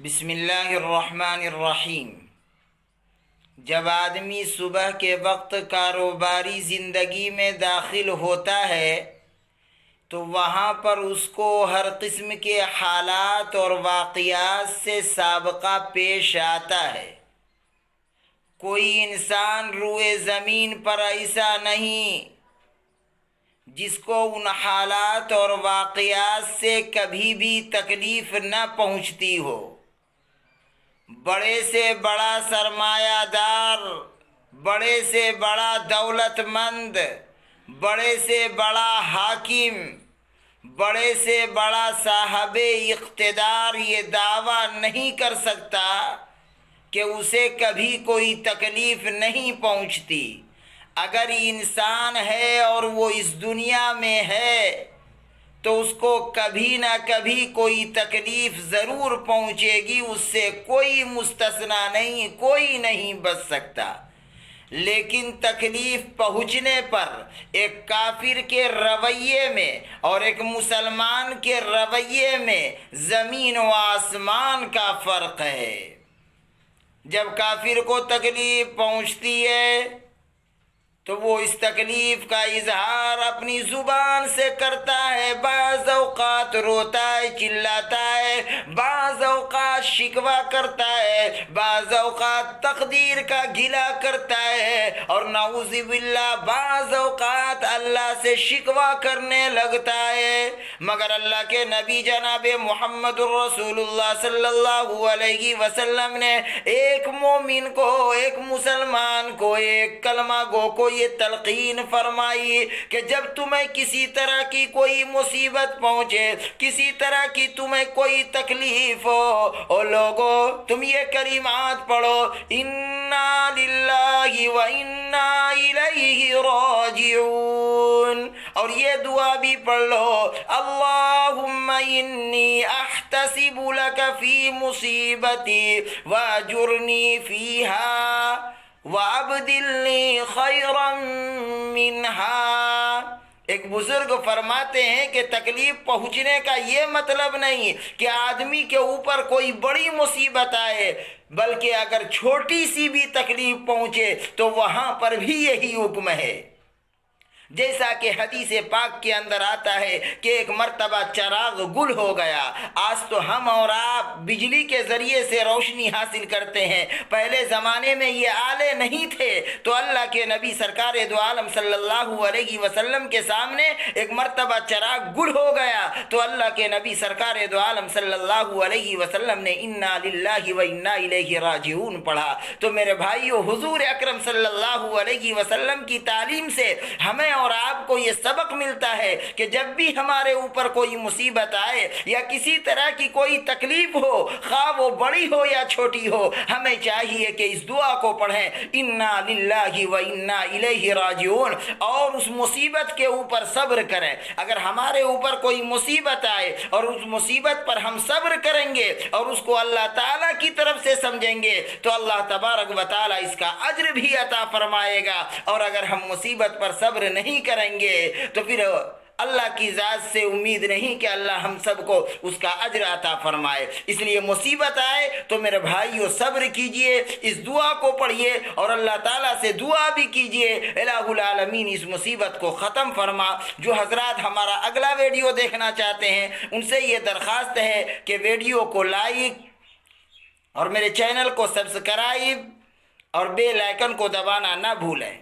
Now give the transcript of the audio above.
بسم اللہ الرحمن الرحیم۔ جب آدمی صبح کے وقت کاروباری زندگی میں داخل ہوتا ہے تو وہاں پر اس کو ہر قسم کے حالات اور واقعات سے سابقہ پیش آتا ہے۔ کوئی انسان روئے زمین پر ایسا نہیں جس کو ان حالات اور واقعات سے کبھی بھی تکلیف نہ پہنچتی ہو۔ بڑے سے بڑا سرمایہ دار، بڑے سے بڑا دولت مند، بڑے سے بڑا حاکم، بڑے سے بڑا صاحب اقتدار یہ دعویٰ نہیں کر سکتا کہ اسے کبھی کوئی تکلیف نہیں پہنچتی۔ اگر انسان ہے اور وہ اس دنیا میں ہے تو اس کو کبھی نہ کبھی کوئی تکلیف ضرور پہنچے گی، اس سے کوئی مستثنیٰ نہیں، کوئی نہیں بچ سکتا۔ لیکن تکلیف پہنچنے پر ایک کافر کے رویے میں اور ایک مسلمان کے رویے میں زمین و آسمان کا فرق ہے۔ جب کافر کو تکلیف پہنچتی ہے تو وہ اس تکلیف کا اظہار اپنی زبان سے کرتا ہے، بعض اوقات روتا ہے، چلاتا ہے، بعض اوقات شکوہ کرتا ہے، بعض اوقات تقدیر کا گلہ کرتا ہے، اور نعوذ باللہ بعض اوقات اللہ سے شکوہ کرنے لگتا ہے۔ مگر اللہ کے نبی جناب محمد الرسول اللہ صلی اللہ علیہ وسلم نے ایک مومن کو، ایک مسلمان کو، ایک کلمہ گو کو یہ تلقین فرمائی کہ جب تمہیں کسی طرح کی کوئی مصیبت پہنچے، کسی طرح کی تمہیں کوئی تکلیف ہو، او لوگو تم یہ کلمات پڑھو، انا للہ و انا الیہ راجعون، اور یہ دعا بھی پڑھ لو، اللہم انی احتسب لک فی مصیبتی واجرنی فیہا وَأَبْدِلْنِي خَيْرًا مِّنْهَا۔ ایک بزرگ فرماتے ہیں کہ تکلیف پہنچنے کا یہ مطلب نہیں کہ آدمی کے اوپر کوئی بڑی مصیبت آئے، بلکہ اگر چھوٹی سی بھی تکلیف پہنچے تو وہاں پر بھی یہی حکم ہے۔ جیسا کہ حدیث پاک کے اندر آتا ہے کہ ایک مرتبہ چراغ گل ہو گیا۔ آج تو ہم اور آپ بجلی کے ذریعے سے روشنی حاصل کرتے ہیں، پہلے زمانے میں یہ آلے نہیں تھے، تو اللہ کے نبی سرکار دو عالم صلی اللہ علیہ وسلم کے سامنے ایک مرتبہ چراغ گل ہو گیا تو اللہ کے نبی سرکار دو عالم صلی اللہ علیہ وسلم نے انا للہ و انا الیہ راجعون پڑھا۔ تو میرے بھائیو، حضور اکرم صلی اللہ علیہ وسلم کی تعلیم سے ہمیں اور آپ کو یہ سبق ملتا ہے کہ جب بھی ہمارے اوپر کوئی مصیبت آئے یا کسی طرح کی کوئی تکلیف ہو، خواہ وہ بڑی ہو یا چھوٹی ہو، ہمیں چاہیے کہ اس دعا کو پڑھیں، انا للہ و انا الیہ راجعون، اور اس مصیبت کے اوپر صبر کریں۔ اگر ہمارے اوپر کوئی مصیبت آئے اور اس مصیبت پر ہم صبر کریں گے اور اس کو اللہ تعالیٰ کی طرف سے سمجھیں گے تو اللہ تبارک و تعالیٰ اس کا اجر بھی عطا فرمائے گا، اور اگر ہم مصیبت پر صبر نہیں کریں گے تو پھر اللہ کی ذات سے امید نہیں کہ اللہ ہم سب کو اس کا اجر عطا فرمائے۔ اس لیے مصیبت آئے تو میرے بھائیو صبر کیجئے، اس دعا کو پڑھیے اور اللہ تعالیٰ سے دعا بھی کیجئے، الہ العالمین اس مصیبت کو ختم فرما۔ جو حضرات ہمارا اگلا ویڈیو دیکھنا چاہتے ہیں ان سے یہ درخواست ہے کہ ویڈیو کو لائک اور میرے چینل کو سبسکرائب اور بیل آئیکن کو دبانا نہ بھولیں۔